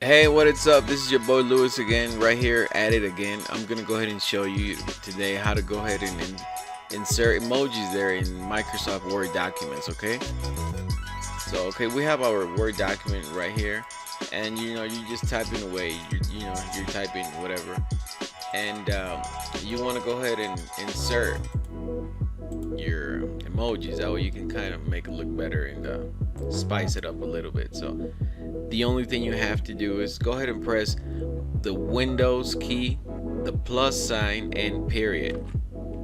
Hey, what is up? This is your boy Lewis again, right here at it again. I'm gonna go ahead and show you today how to go ahead and insert emojis there in Microsoft Word documents. Okay, so we have our Word document right here, and you just typing away. You're typing whatever, and you want to go ahead and insert your emojis. That way you can kind of make it look better and spice it up a little bit. So the only thing you have to do is go ahead and press the Windows key, the plus sign, and period.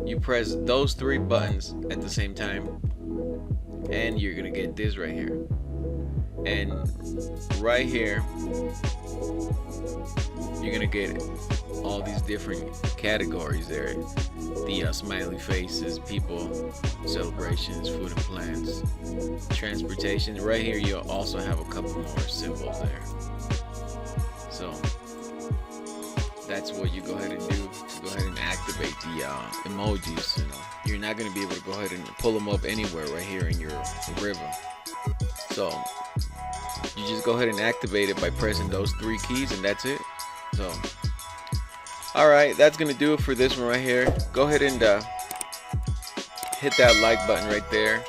You press those three buttons at the same time, and you're gonna get this right here. And right here, you're gonna get all these different categories there. The smiley faces, people, celebrations, food and plants, transportation. Right here, you'll also have a couple more symbols there. So that's what you go ahead and do to go ahead and activate the emojis. You're not going to be able to go ahead and pull them up anywhere right here in your ribbon. So you just go ahead and activate it by pressing those three keys, and that's it. So alright, that's going to do it for this one right here. Go ahead and hit that like button right there,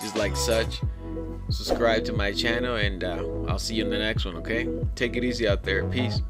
just like such. Subscribe to my channel, and I'll see you in the next one, okay? Take it easy out there. Peace.